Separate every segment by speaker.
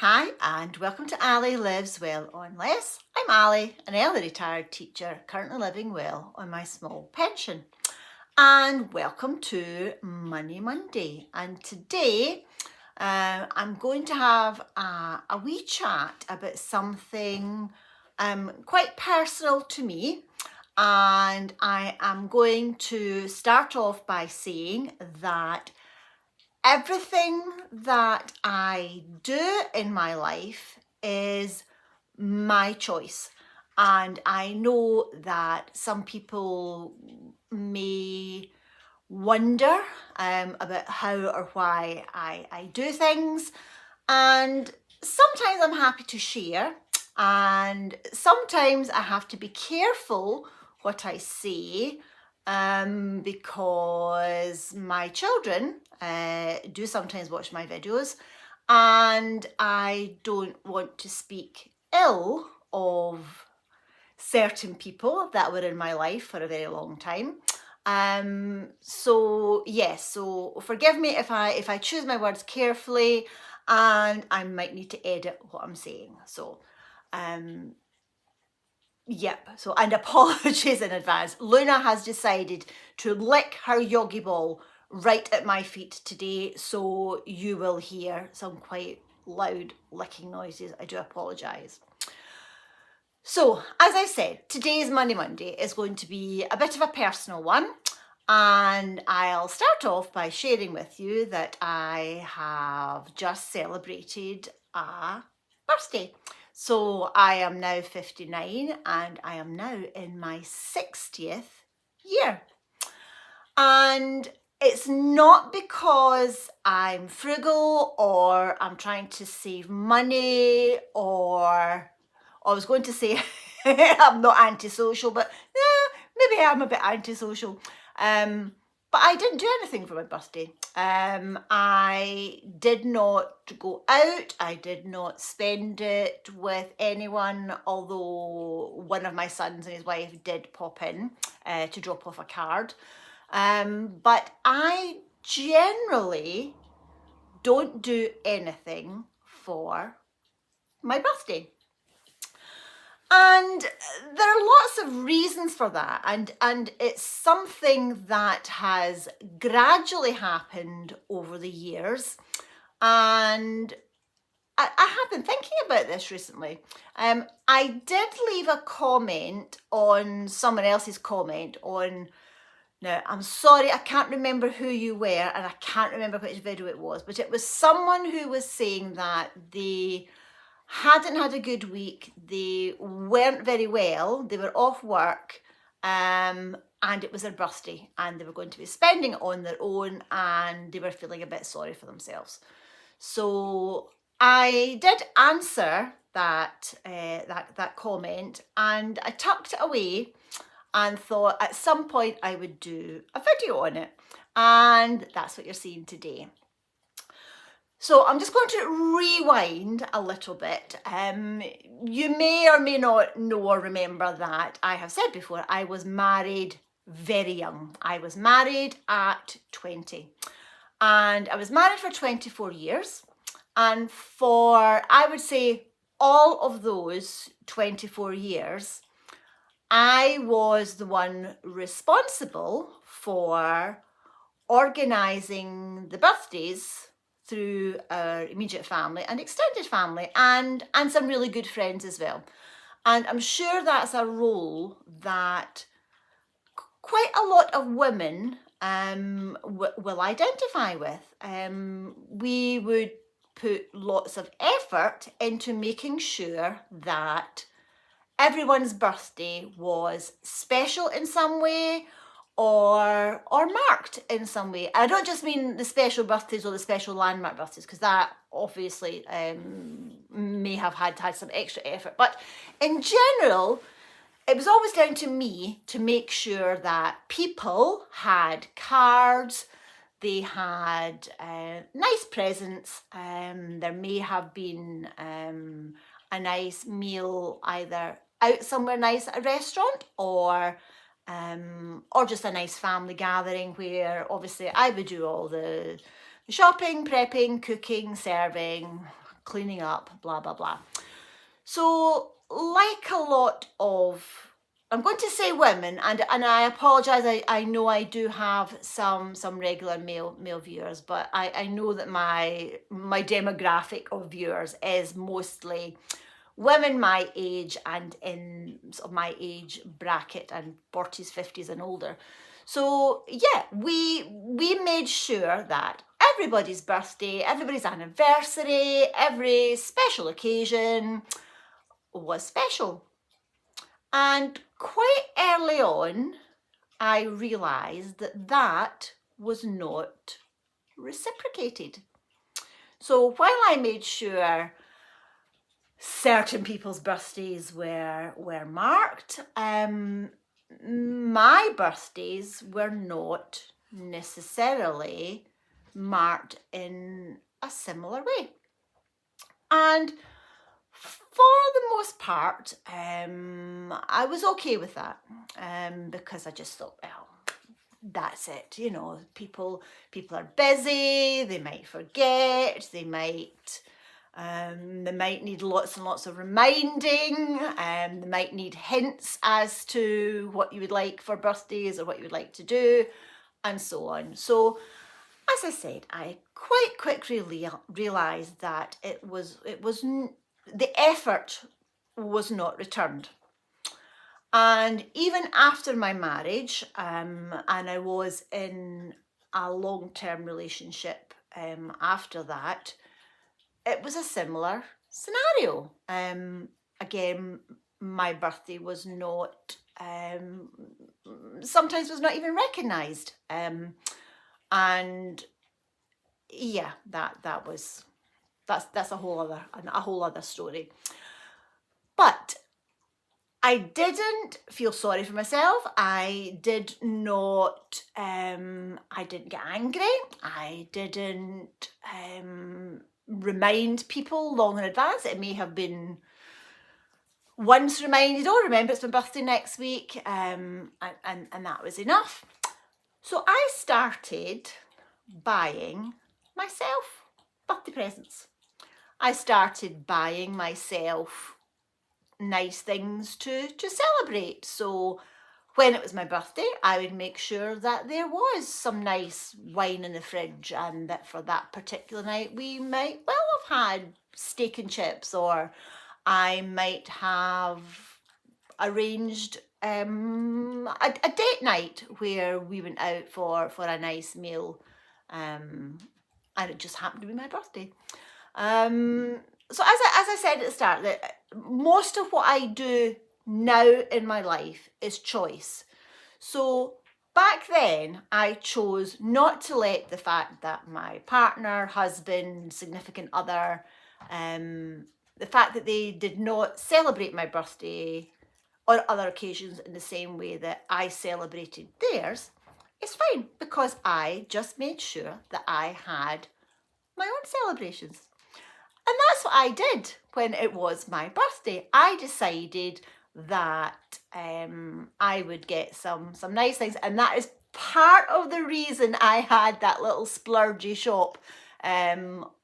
Speaker 1: Hi and welcome to Ali Lives Well on Less. I'm Ali, an early retired teacher currently living well on my small pension. And welcome to Money Monday. And today I'm going to have a wee chat about something quite personal to me. And I am going to start off by saying that everything that I do in my life is my choice. And I know that some people may wonder about how or why I do things. And sometimes I'm happy to share, and sometimes I have to be careful what I say because my children do sometimes watch my videos, and I don't want to speak ill of certain people that were in my life for a very long time. So yes, so forgive me if I choose my words carefully, and I might need to edit what I'm saying. So yep, so and apologies in advance. Luna has decided to lick her yogi ball right at my feet today, so you will hear some quite loud licking noises. I do apologise. So, as I said, today's Money Monday is going to be a bit of a personal one, and I'll start off by sharing with you that I have just celebrated a birthday. So I am now 59 and I am now in my 60th year. And it's not because I'm frugal or I'm trying to save money, or I was going to say I'm not antisocial, but maybe I'm a bit antisocial. But I didn't do anything for my birthday. I did not go out. I did not spend it with anyone, although one of my sons and his wife did pop in to drop off a card. But I generally don't do anything for my birthday. And there are lots of reasons for that, and it's something that has gradually happened over the years. And I have been thinking about this recently. I did leave a comment on someone else's comment on. Now, I'm sorry, I can't remember who you were, and I can't remember which video it was, but it was someone who was saying that they hadn't had a good week, they weren't very well, they were off work, and it was their birthday, and they were going to be spending it on their own, and they were feeling a bit sorry for themselves. So I did answer that comment, and I tucked it away and thought at some point I would do a video on it, and that's what you're seeing today. So I'm just going to rewind a little bit. You may or may not know or remember that I have said before I was married very young. I was married at 20, and I was married for 24 years, and for, I would say, all of those 24 years I was the one responsible for organising the birthdays through our immediate family and extended family, and some really good friends as well. And I'm sure that's a role that quite a lot of women will identify with. We would put lots of effort into making sure that everyone's birthday was special in some way, or marked in some way. And I don't just mean the special birthdays or the special landmark birthdays, because that obviously may have had some extra effort. But in general, it was always down to me to make sure that people had cards, they had nice presents, there may have been a nice meal either out somewhere nice at a restaurant, or just a nice family gathering where obviously I would do all the shopping, prepping, cooking, serving, cleaning up, blah, blah, blah. So like a lot of, I'm going to say women, and I apologise, I know I do have some regular male viewers, but I know that my demographic of viewers is mostly women my age and in sort of my age bracket, and 40s, 50s and older. So yeah, we made sure that everybody's birthday, everybody's anniversary, every special occasion was special. And quite early on, I realised that that was not reciprocated. So while I made sure certain people's birthdays were marked, my birthdays were not necessarily marked in a similar way. And for the most part, I was okay with that, because I just thought, well, that's it. You know, people are busy. They might forget. They might need lots and lots of reminding. They might need hints as to what you would like for birthdays or what you would like to do, and so on. So, as I said, I quite quickly realised that the effort was not returned. And even after my marriage, and I was in a long-term relationship after that, it was a similar scenario. Again, my birthday was not, sometimes was not even recognised. And yeah, that's a whole other story. But I didn't feel sorry for myself. I did not, I didn't get angry. I didn't remind people long in advance. It may have been once reminded, oh, remember it's my birthday next week, and that was enough. So I started buying myself birthday presents. I started buying myself nice things to celebrate. So when it was my birthday, I would make sure that there was some nice wine in the fridge, and that for that particular night we might well have had steak and chips, or I might have arranged a date night where we went out for a nice meal, and it just happened to be my birthday. So as I said at the start, that most of what I do now in my life is choice. So back then, I chose not to let the fact that my partner, husband, significant other, the fact that they did not celebrate my birthday or other occasions in the same way that I celebrated theirs, is fine, because I just made sure that I had my own celebrations. And that's what I did when it was my birthday. I decided that I would get some nice things, and that is part of the reason I had that little splurgy shop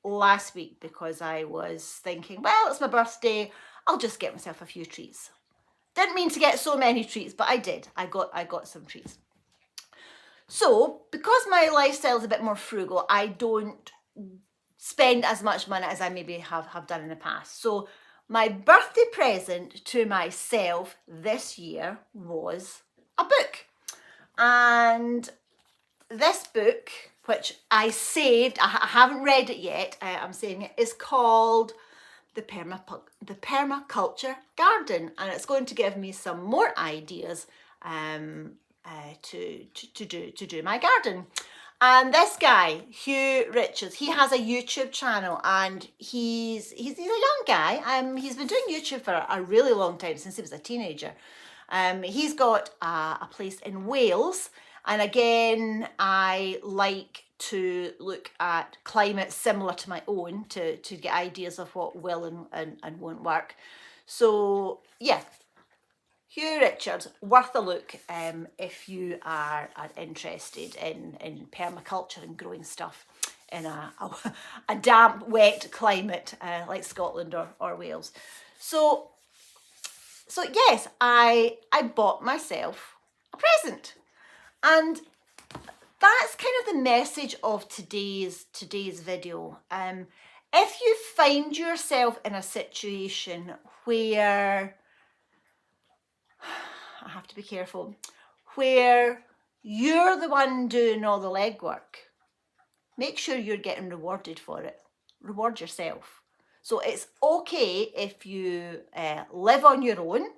Speaker 1: last week, because I was thinking, well, it's my birthday, I'll just get myself a few treats. Didn't mean to get so many treats, but I did. I got some treats. So because my lifestyle is a bit more frugal, I don't spend as much money as I maybe have done in the past. So my birthday present to myself this year was a book. And this book, which I saved, I haven't read it yet, I'm saving it, is called The Permaculture Garden. And it's going to give me some more ideas to do my garden. And this guy, Hugh Richards, he has a YouTube channel, and he's a young guy. He's been doing YouTube for a really long time, since he was a teenager. He's got a place in Wales, and again, I like to look at climates similar to my own to get ideas of what will and won't work. So yeah, Hugh Richards, worth a look if you are interested in permaculture and growing stuff in a damp, wet climate like Scotland or Wales. So yes, I bought myself a present, and that's kind of the message of today's video. If you find yourself in a situation where, I have to be careful, where you're the one doing all the legwork, make sure you're getting rewarded for it. Reward yourself. So it's okay if you live on your own,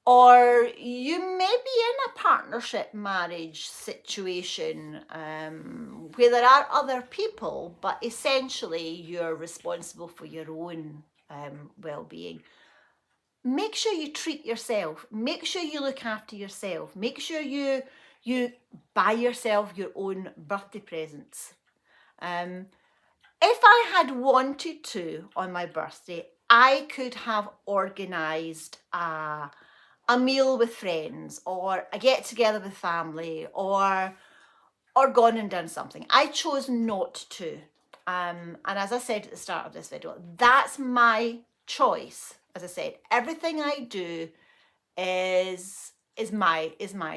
Speaker 1: or you may be in a partnership marriage situation where there are other people, but essentially you're responsible for your own well-being. Make sure you treat yourself. Make sure you look after yourself. Make sure you buy yourself your own birthday presents. If I had wanted to on my birthday, I could have organised a meal with friends, or a get together with family, or gone and done something. I chose not to. And as I said at the start of this video, that's my choice. As I said, everything I do is my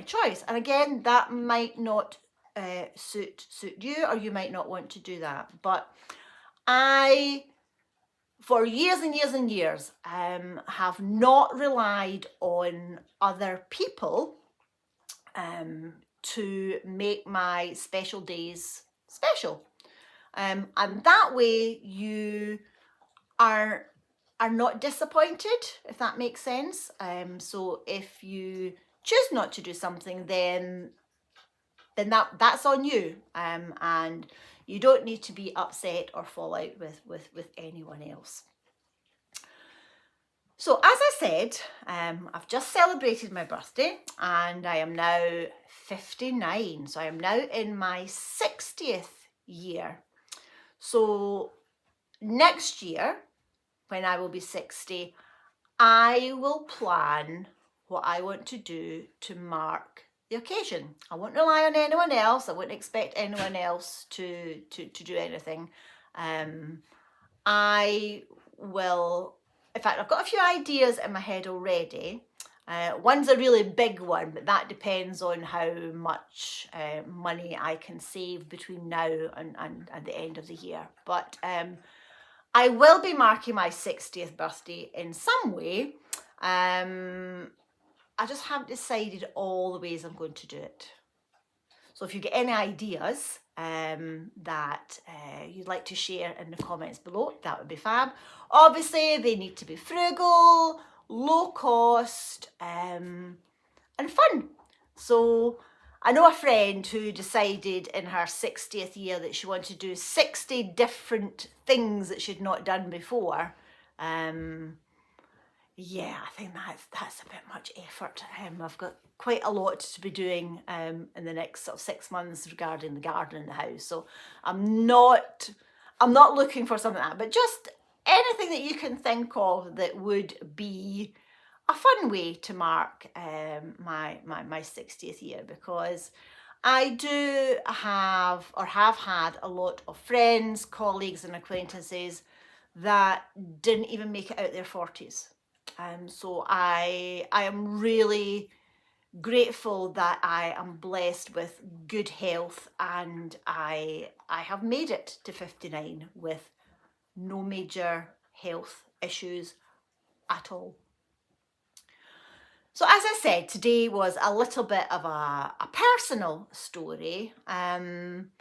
Speaker 1: choice. And again, that might not suit you, or you might not want to do that. But I, for years and years and years, have not relied on other people to make my special days special. And that way you are not disappointed, if that makes sense. So if you choose not to do something, then that's on you, and you don't need to be upset or fall out with anyone else. So as I said, I've just celebrated my birthday, and I am now 59. So I am now in my 60th year. So next year, when I will be 60, I will plan what I want to do to mark the occasion. I won't rely on anyone else. I won't expect anyone else to do anything. I will, in fact, I've got a few ideas in my head already. One's a really big one, but that depends on how much money I can save between now and the end of the year. But I will be marking my 60th birthday in some way. I just haven't decided all the ways I'm going to do it. So if you get any ideas that you'd like to share in the comments below, that would be fab. Obviously, they need to be frugal, low cost, and fun. So I know a friend who decided in her 60th year that she wanted to do 60 different things that she'd not done before. Yeah, I think that's a bit much effort. I've got quite a lot to be doing in the next sort of 6 months regarding the garden in the house. So I'm not looking for something like that, but just anything that you can think of that would be a fun way to mark my 60th year, because I do have, or have had, a lot of friends, colleagues and acquaintances that didn't even make it out their 40s. So I am really grateful that I am blessed with good health, and I have made it to 59 with no major health issues at all. So as I said, today was a little bit of a personal story. I'm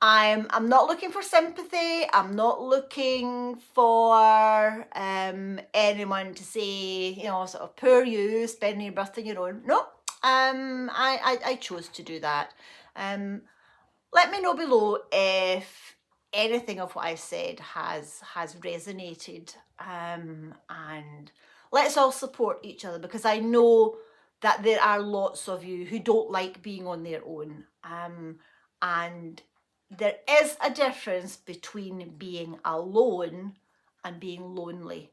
Speaker 1: not looking for sympathy. I'm not looking for anyone to say, you know, sort of, poor you, spending your birthday on your own. No, I chose to do that. Let me know below if anything of what I said has resonated, and let's all support each other, because I know that there are lots of you who don't like being on their own, and there is a difference between being alone and being lonely,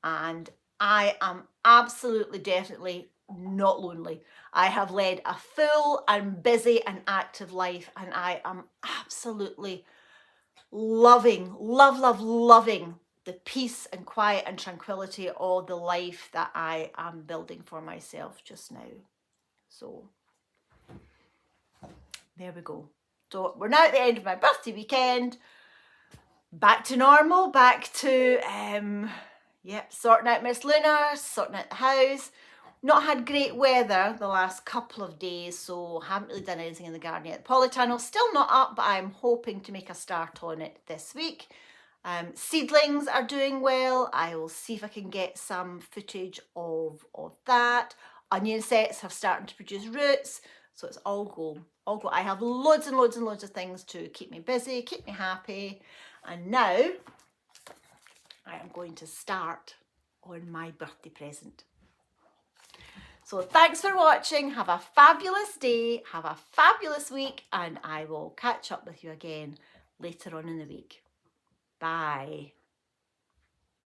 Speaker 1: and I am absolutely, definitely not lonely. I have led a full and busy and active life, and I am absolutely loving, loving the peace and quiet and tranquility of the life that I am building for myself just now. So there we go. So we're now at the end of my birthday weekend. Back to normal, back to, sorting out Miss Luna, sorting out the house. Not had great weather the last couple of days, so haven't really done anything in the garden yet. The polytunnel still not up, but I'm hoping to make a start on it this week. Seedlings are doing well. I will see if I can get some footage of that. Onion sets have started to produce roots, so it's all go. I have loads and loads and loads of things to keep me busy, keep me happy. And now I am going to start on my birthday present. So thanks for watching. Have a fabulous day, have a fabulous week, and I will catch up with you again later on in the week. Bye.